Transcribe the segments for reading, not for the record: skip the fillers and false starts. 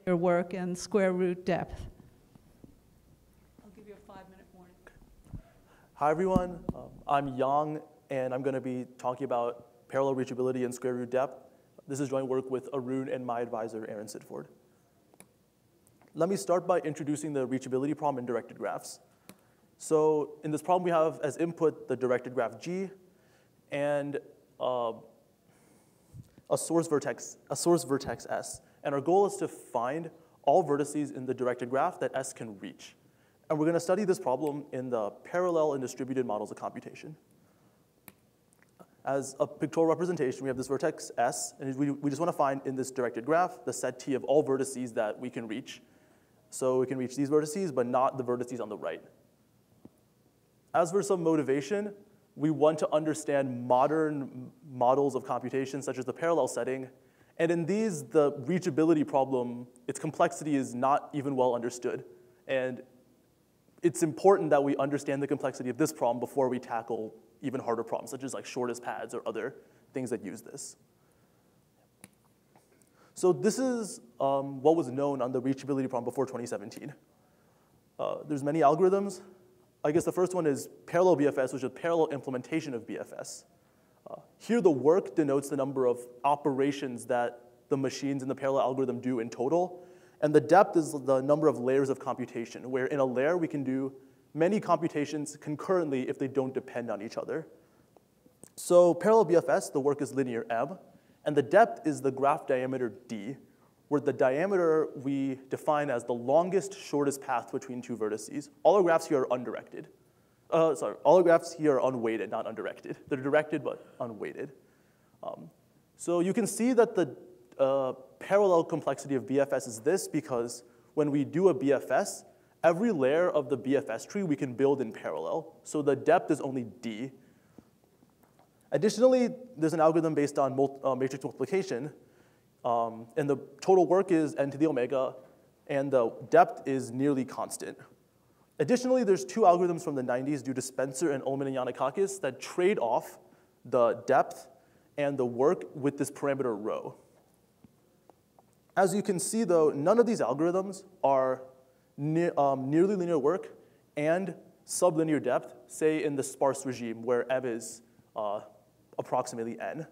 your work and square root depth. I'll give you a 5-minute warning. Hi, everyone. I'm Yang, and I'm going to be talking about parallel reachability and square root depth. This is joint work with Arun and my advisor, Arun Sidford. Let me start by introducing the reachability problem in directed graphs. So in this problem, we have as input the directed graph G and a source vertex S. And our goal is to find all vertices in the directed graph that S can reach. And we're going to study this problem in the parallel and distributed models of computation. As a pictorial representation, we have this vertex S, and we just want to find in this directed graph the set T of all vertices that we can reach. So we can reach these vertices, but not the vertices on the right. As for some motivation, we want to understand modern models of computation, such as the parallel setting. And in these, the reachability problem, its complexity is not even well understood. And it's important that we understand the complexity of this problem before we tackle even harder problems, such as like shortest paths or other things that use this. So this is what was known on the reachability problem before 2017. There's many algorithms. I guess the first one is parallel BFS, which is a parallel implementation of BFS. Here, the work denotes the number of operations that the machines in the parallel algorithm do in total. And the depth is the number of layers of computation, where in a layer we can do many computations concurrently if they don't depend on each other. So parallel BFS, the work is linear M, and the depth is the graph diameter D, where the diameter we define as the longest, shortest path between two vertices. All our graphs here are undirected. All our graphs here are unweighted, not undirected. They're directed, but unweighted. So you can see that the parallel complexity of BFS is this because when we do a BFS, every layer of the BFS tree we can build in parallel. So the depth is only D. Additionally, there's an algorithm based on matrix multiplication. And the total work is n to the omega, and the depth is nearly constant. Additionally, there's two algorithms from the 90s due to Spencer and Ullman and Yannikakis that trade off the depth and the work with this parameter rho. As you can see, though, none of these algorithms are nearly linear work and sublinear depth, say in the sparse regime where M is approximately n.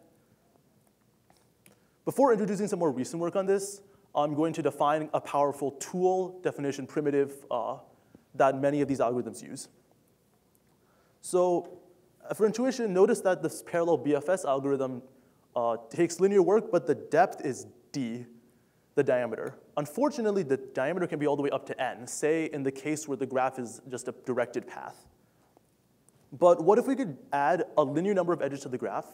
Before introducing some more recent work on this, I'm going to define a powerful tool definition primitive that many of these algorithms use. So for intuition, notice that this parallel BFS algorithm takes linear work, but the depth is D, the diameter. Unfortunately, the diameter can be all the way up to n, say in the case where the graph is just a directed path. But what if we could add a linear number of edges to the graph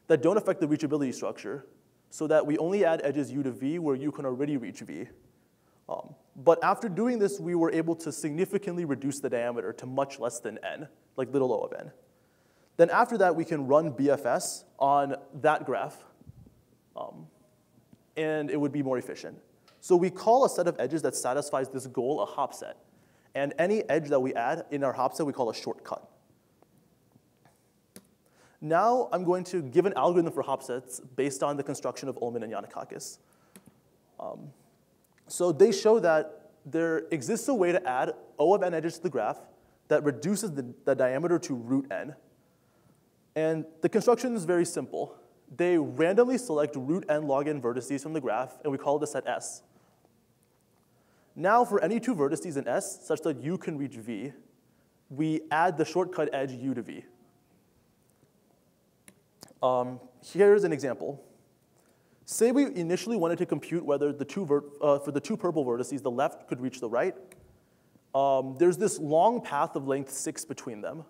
that don't affect the reachability structure, so that we only add edges u to v where you can already reach v. But after doing this, we were able to significantly reduce the diameter to much less than n, like little o of n. Then after that, we can run BFS on that graph, and it would be more efficient. So we call a set of edges that satisfies this goal a hop set. And any edge that we add in our hop set, we call a shortcut. Now I'm going to give an algorithm for hop sets based on the construction of Ullman and Yannikakis. So they show that there exists a way to add O of n edges to the graph that reduces the diameter to root n. And the construction is very simple. They randomly select root n log n vertices from the graph, and we call the set S. Now for any two vertices in S, such that u can reach v, we add the shortcut edge u to v. Here's an example. Say we initially wanted to compute whether for the two purple vertices, the left could reach the right. There's this long path of length 6 between them.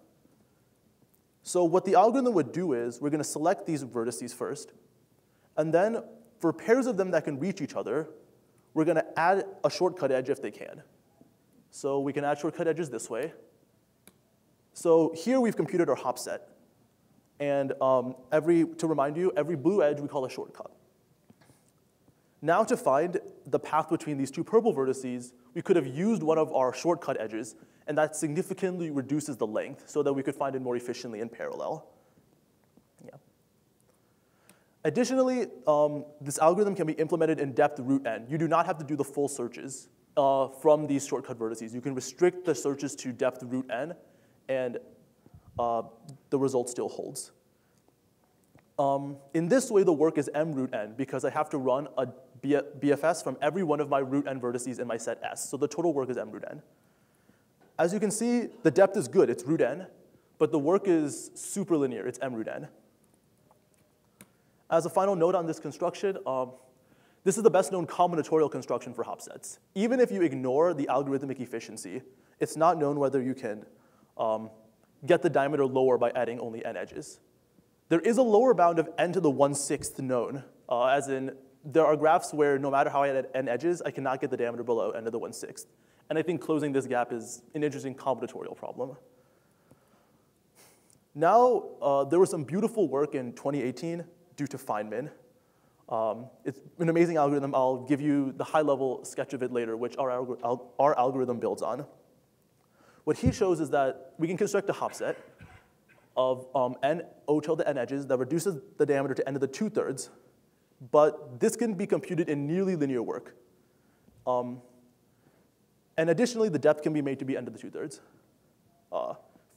So what the algorithm would do is we're going to select these vertices first. And then for pairs of them that can reach each other, we're going to add a shortcut edge if they can. So we can add shortcut edges this way. So here we've computed our hop set. And to remind you, every blue edge we call a shortcut. Now to find the path between these two purple vertices, we could have used one of our shortcut edges, and that significantly reduces the length so that we could find it more efficiently in parallel. Yeah. Additionally, this algorithm can be implemented in depth root n. You do not have to do the full searches from these shortcut vertices. You can restrict the searches to depth root n, and the result still holds. In this way, the work is m root n, because I have to run a BFS from every one of my root n vertices in my set S. So the total work is m root n. As you can see, the depth is good. It's root n. But the work is super linear. It's m root n. As a final note on this construction, this is the best known combinatorial construction for hop sets. Even if you ignore the algorithmic efficiency, it's not known whether you can get the diameter lower by adding only n edges. There is a lower bound of n to the 1/6 known, as in there are graphs where no matter how I add n edges, I cannot get the diameter below n to the 1/6. And I think closing this gap is an interesting combinatorial problem. Now, there was some beautiful work in 2018 due to Feynman. It's an amazing algorithm. I'll give you the high-level sketch of it later, which our algorithm builds on. What he shows is that we can construct a hop set of n O tilde n edges that reduces the diameter to n to the 2/3, but this can be computed in nearly linear work. And additionally, the depth can be made to be n to the 2/3.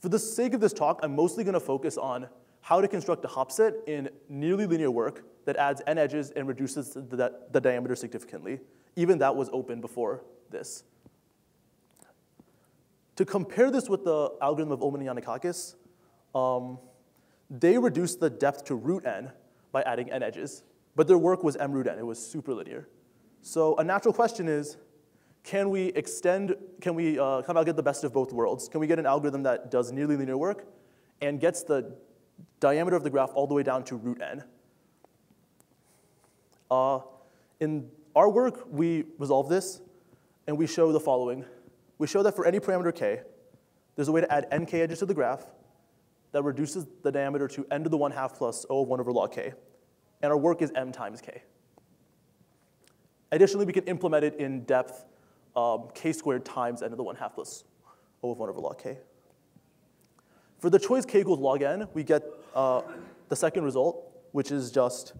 For the sake of this talk, I'm mostly going to focus on how to construct a hop set in nearly linear work that adds n edges and reduces the diameter significantly. Even that was open before this. To compare this with the algorithm of Ullman and Yannikakis, they reduced the depth to root n by adding n edges, but their work was m root n. It was super linear. So a natural question is, can we somehow get the best of both worlds? Can we get an algorithm that does nearly linear work and gets the diameter of the graph all the way down to root n? In our work, we resolve this, and we show the following. We show that for any parameter k, there's a way to add nk edges to the graph that reduces the diameter to n to the 1/2 plus O of 1 over log k. And our work is m times k. Additionally, we can implement it in depth k squared times n to the 1/2 plus O of 1 over log k. For the choice k equals log n, we get the second result, which is just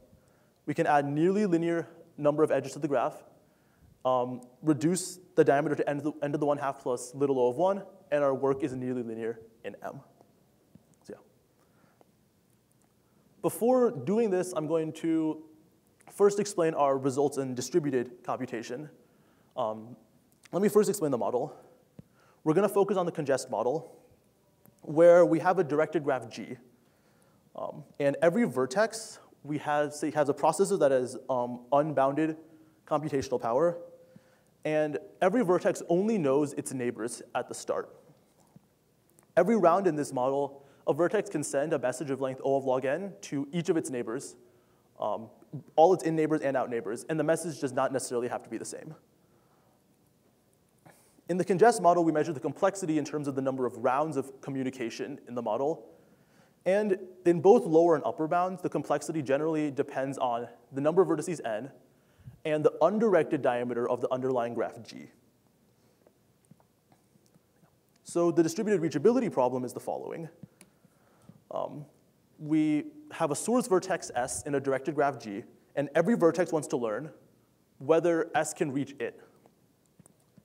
we can add nearly linear number of edges to the graph, reduce the diameter to n to the 1/2 plus little o of 1, and our work is nearly linear in M. So yeah. Before doing this, I'm going to first explain our results in distributed computation. Let me first explain the model. We're going to focus on the congest model, where we have a directed graph G. And every vertex has a processor that has unbounded computational power. And every vertex only knows its neighbors at the start. Every round in this model, a vertex can send a message of length O of log n to each of its neighbors, all its in neighbors and out neighbors, and the message does not necessarily have to be the same. In the congest model, we measure the complexity in terms of the number of rounds of communication in the model. And in both lower and upper bounds, the complexity generally depends on the number of vertices n and the undirected diameter of the underlying graph G. So the distributed reachability problem is the following. We have a source vertex S in a directed graph G, and every vertex wants to learn whether S can reach it.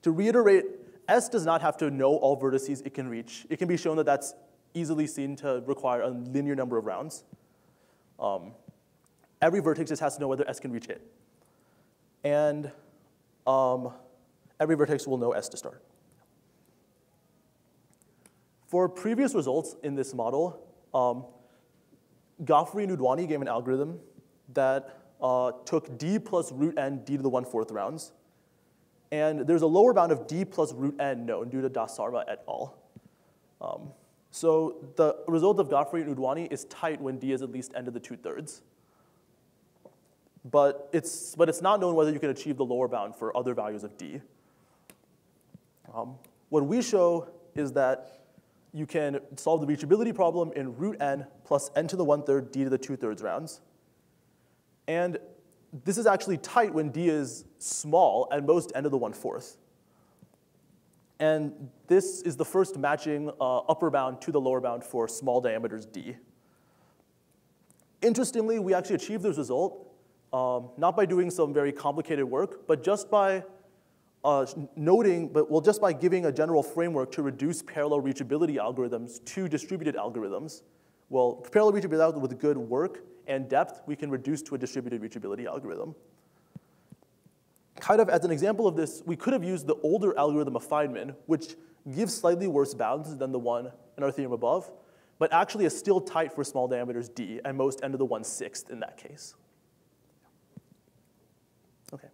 To reiterate, S does not have to know all vertices it can reach. It can be shown that that's easily seen to require a linear number of rounds. Every vertex just has to know whether S can reach it. And every vertex will know S to start. For previous results in this model, Goffrey and Udwani gave an algorithm that took d plus root n d to the 1/4 rounds. And there's a lower bound of d plus root n known due to Das Sarma et al. So the result of Goffrey and Udwani is tight when d is at least n to the 2/3. But it's not known whether you can achieve the lower bound for other values of d. What we show is that you can solve the reachability problem in root n plus n to the 1/3 d to the 2/3 rounds. And this is actually tight when d is small, at most n to the 1/4. And this is the first matching upper bound to the lower bound for small diameters d. Interestingly, we actually achieved this result, not by doing some very complicated work, but just by just by giving a general framework to reduce parallel reachability algorithms to distributed algorithms. Well, parallel reachability algorithm with good work and depth, we can reduce to a distributed reachability algorithm. Kind of as an example of this, we could have used the older algorithm of Feynman, which gives slightly worse bounds than the one in our theorem above, but actually is still tight for small diameters d, and most n to the 1/6 in that case. Okay.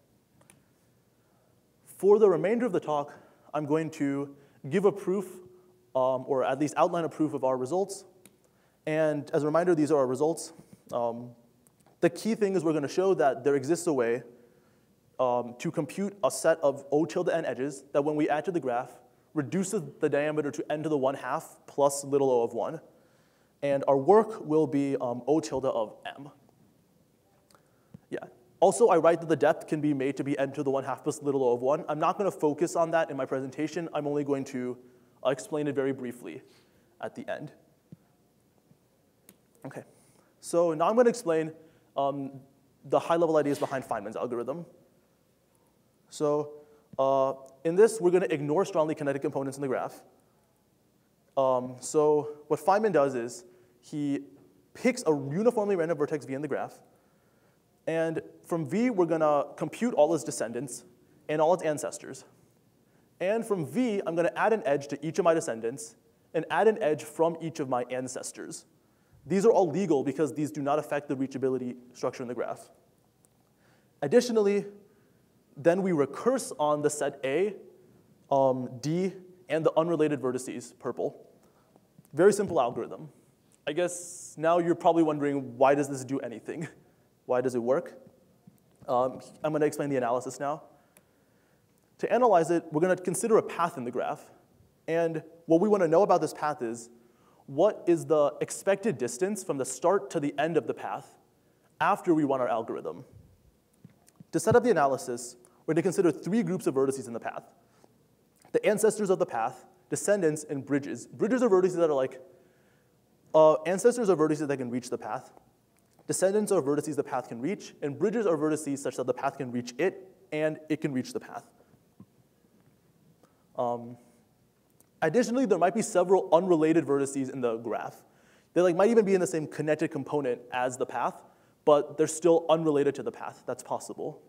For the remainder of the talk, I'm going to give a proof, or at least outline a proof of our results. And as a reminder, these are our results. The key thing is we're going to show that there exists a way to compute a set of O tilde n edges that when we add to the graph, reduces the diameter to n to the 1/2 plus little o of 1. And our work will be O tilde of m. Yeah. Also, I write that the depth can be made to be n to the 1/2 plus little o of 1. I'm not going to focus on that in my presentation. I'm only going to explain it very briefly at the end. Okay. So now I'm going to explain the high-level ideas behind Finemans algorithm. So in this, we're going to ignore strongly kinetic components in the graph. So what Feynman does is he picks a uniformly random vertex v in the graph. And from v, we're going to compute all its descendants and all its ancestors. And from v, I'm going to add an edge to each of my descendants and add an edge from each of my ancestors. These are all legal because these do not affect the reachability structure in the graph. Additionally, then we recurse on the set A, D, and the unrelated vertices, purple. Very simple algorithm. I guess now you're probably wondering, why does this do anything? Why does it work? I'm going to explain the analysis now. To analyze it, we're going to consider a path in the graph. And what we want to know about this path is, what is the expected distance from the start to the end of the path after we run our algorithm? To set up the analysis, we're going to consider 3 groups of vertices in the path: the ancestors of the path, descendants, and bridges. Bridges are vertices that are like, ancestors are vertices that can reach the path. Descendants are vertices the path can reach, and bridges are vertices such that the path can reach it, and it can reach the path. Additionally, there might be several unrelated vertices in the graph. They might even be in the same connected component as the path, but they're still unrelated to the path. That's possible.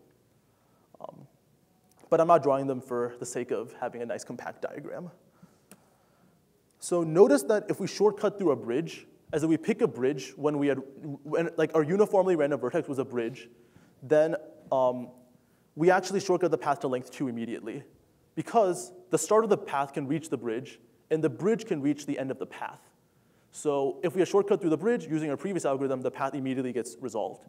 But I'm not drawing them for the sake of having a nice compact diagram. So notice that if we shortcut through a bridge, as if we pick a bridge when our uniformly random vertex was a bridge, then we actually shortcut the path to length 2 immediately, because the start of the path can reach the bridge, and the bridge can reach the end of the path. So if we have shortcut through the bridge using our previous algorithm, the path immediately gets resolved.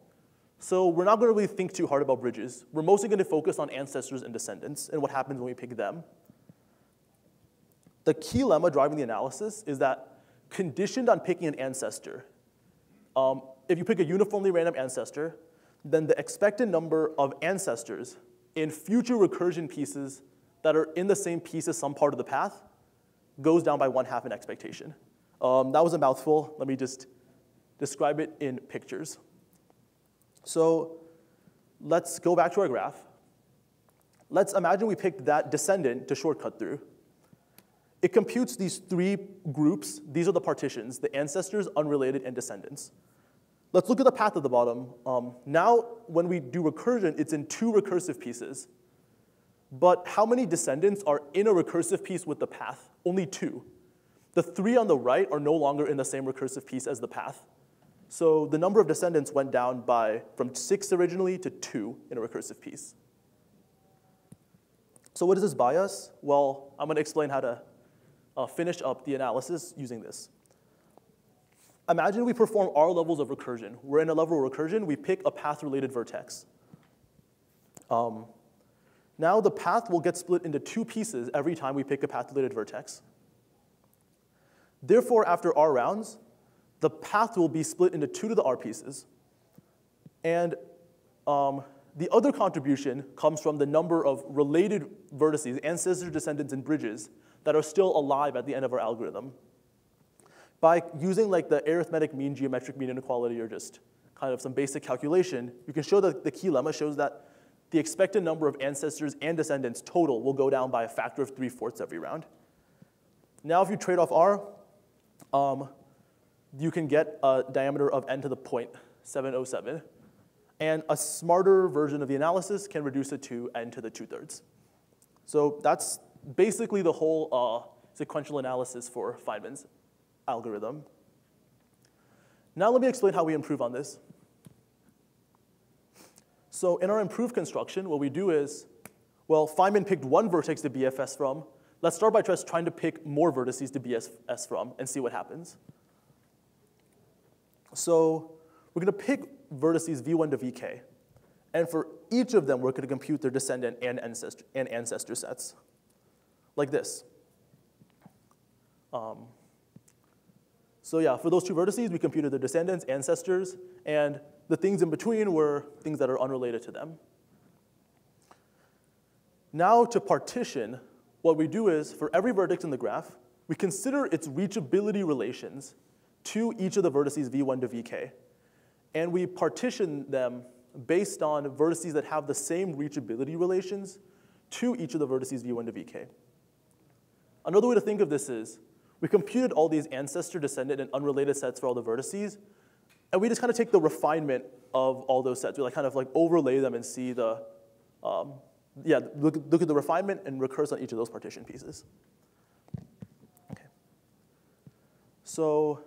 So we're not going to really think too hard about bridges. We're mostly going to focus on ancestors and descendants and what happens when we pick them. The key lemma driving the analysis is that conditioned on picking an ancestor, if you pick a uniformly random ancestor, then the expected number of ancestors in future recursion pieces that are in the same piece as some part of the path goes down by 1/2 in expectation. That was a mouthful. Let me just describe it in pictures. So let's go back to our graph. Let's imagine we picked that descendant to shortcut through. It computes these 3 groups. These are the partitions: the ancestors, unrelated, and descendants. Let's look at the path at the bottom. Now, when we do recursion, it's in 2 recursive pieces. But how many descendants are in a recursive piece with the path? Only 2. The 3 on the right are no longer in the same recursive piece as the path. So the number of descendants went down from 6 originally to 2 in a recursive piece. So what does this buy us? Well, I'm going to explain how to finish up the analysis using this. Imagine we perform our levels of recursion. We're in a level of recursion. We pick a path-related vertex. Now the path will get split into 2 pieces every time we pick a path-related vertex. Therefore, after r rounds, the path will be split into 2 to the r pieces. And the other contribution comes from the number of related vertices, ancestors, descendants, and bridges that are still alive at the end of our algorithm. By using like the arithmetic mean, geometric mean inequality, or just kind of some basic calculation, you can show that the key lemma shows that the expected number of ancestors and descendants total will go down by a factor of 3/4 every round. Now if you trade off R, you can get a diameter of n to the 0.707. And a smarter version of the analysis can reduce it to n to the 2/3. So that's basically the whole sequential analysis for Finemans algorithm. Now let me explain how we improve on this. So in our improved construction, what we do is, well, Feynman picked one vertex to BFS from. Let's start by just trying to pick more vertices to BFS from and see what happens. So we're going to pick vertices V1 to Vk. And for each of them, we're going to compute their descendant and ancestor sets, like this. So yeah, for those two vertices, we computed their descendants, ancestors, and the things in between were things that are unrelated to them. Now to partition, what we do is, for every vertex in the graph, we consider its reachability relations to each of the vertices V1 to Vk. And we partition them based on vertices that have the same reachability relations to each of the vertices V1 to Vk. Another way to think of this is, we computed all these ancestor, descendant, and unrelated sets for all the vertices, and we just kind of take the refinement of all those sets. We like kind of like overlay them and see the, look at the refinement and recurse on each of those partition pieces. Okay. So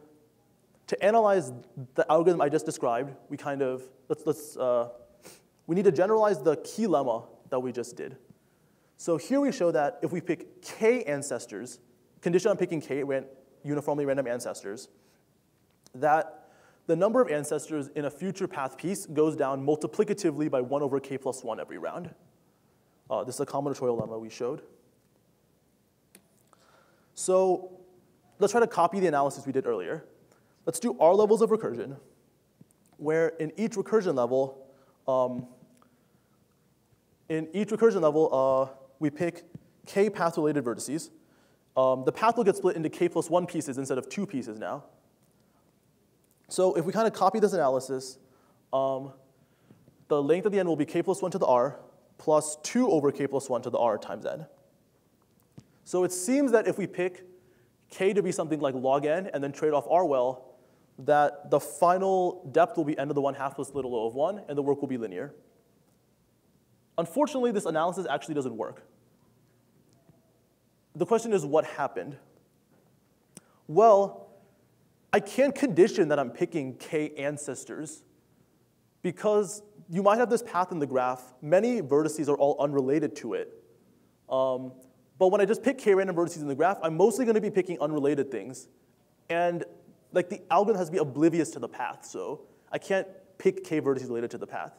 to analyze the algorithm I just described, we kind of, we need to generalize the key lemma that we just did. So here we show that if we pick k ancestors, condition on picking k uniformly random ancestors, that the number of ancestors in a future path piece goes down multiplicatively by 1 over k plus 1 every round. This is a combinatorial lemma we showed. So let's try to copy the analysis we did earlier. Let's do R levels of recursion, where in each recursion level, we pick k path-related vertices. The path will get split into k plus 1 pieces instead of 2 pieces now. So if we kind of copy this analysis, the length at the end will be k plus 1 to the r plus 2 over k plus 1 to the r times n. So it seems that if we pick k to be something like log n and then trade off r well, that the final depth will be n to the 1/2 plus little o of 1, and the work will be linear. Unfortunately, this analysis actually doesn't work. The question is, what happened? Well, I can't condition that I'm picking k ancestors, because you might have this path in the graph. Many vertices are all unrelated to it. But when I just pick k random vertices in the graph, I'm mostly going to be picking unrelated things. And like the algorithm has to be oblivious to the path, so I can't pick k vertices related to the path.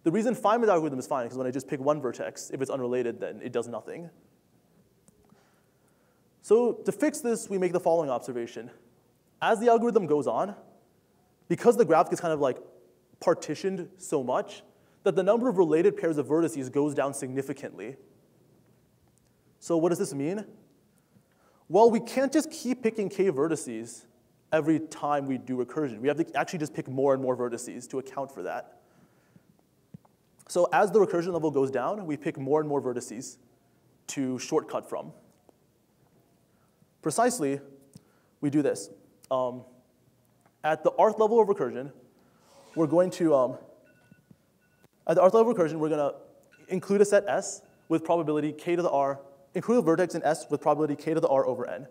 The reason Feynman's algorithm is fine is because when I just pick one vertex, if it's unrelated, then it does nothing. So to fix this, we make the following observation. As the algorithm goes on, because the graph gets kind of like partitioned so much, that the number of related pairs of vertices goes down significantly. So what does this mean? Well, we can't just keep picking k vertices every time we do recursion. We have to actually just pick more and more vertices to account for that. So as the recursion level goes down, we pick more and more vertices to shortcut from. Precisely, we do this. At the rth level of recursion, we're going to, include a set S with probability k to the r, include a vertex in S with probability k to the r over n.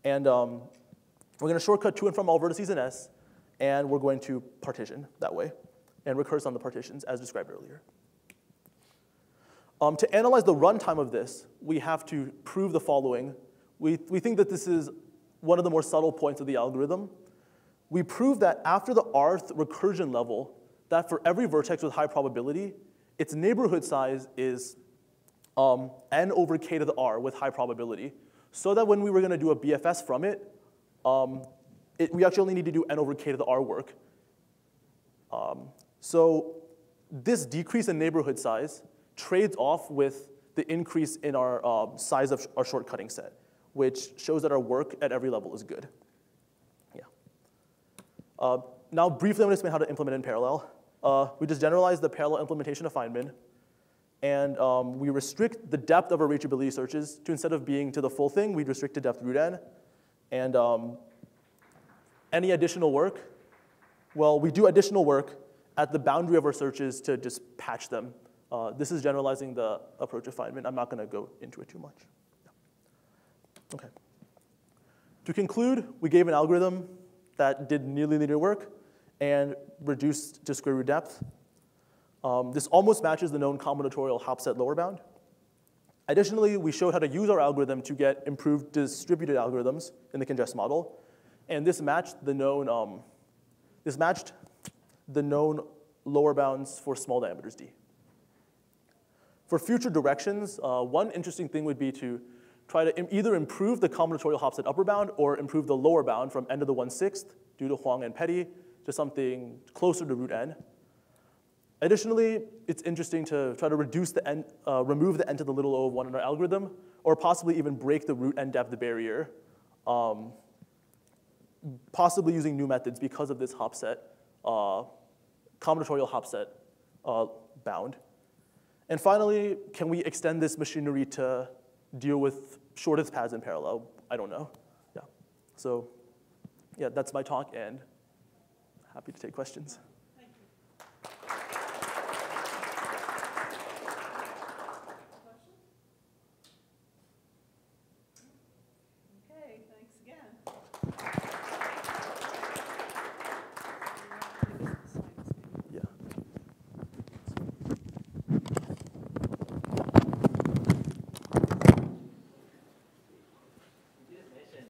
And we're going to shortcut to and from all vertices in S, and we're going to partition that way and recurse on the partitions as described earlier. To analyze the runtime of this, we have to prove the following. We think that this is one of the more subtle points of the algorithm. We prove that after the rth recursion level, that for every vertex with high probability, its neighborhood size is n over k to the r with high probability, so that when we were going to do a BFS from it, we actually only need to do n over k to the r work. So this decrease in neighborhood size trades off with the increase in our size of our shortcutting set, which shows that our work at every level is good. Now, briefly, I'm going to explain how to implement in parallel. We just generalize the parallel implementation of Feynman, and we restrict the depth of our reachability searches to, instead of being to the full thing, we restrict to depth root n. And any additional work, well, we do additional work at the boundary of our searches to just patch them. This is generalizing the approach of Feynman. I'm not going to go into it too much. Okay. To conclude, we gave an algorithm that did nearly linear work and reduced to square root depth. This almost matches the known combinatorial hop-set lower bound. Additionally, we showed how to use our algorithm to get improved distributed algorithms in the congest model, and this matched the known lower bounds for small diameters d. For future directions, one interesting thing would be to try to either improve the combinatorial hop-set upper bound or improve the lower bound from n to the 1/6 due to Huang and Petty to something closer to root n. Additionally, it's interesting to try to reduce the n, remove the n to the little o of 1 in our algorithm, or possibly even break the root n depth barrier, possibly using new methods because of this hop-set, combinatorial hop-set bound. And finally, can we extend this machinery to deal with shortest paths in parallel? I don't know. Yeah. So, yeah, that's my talk, and happy to take questions.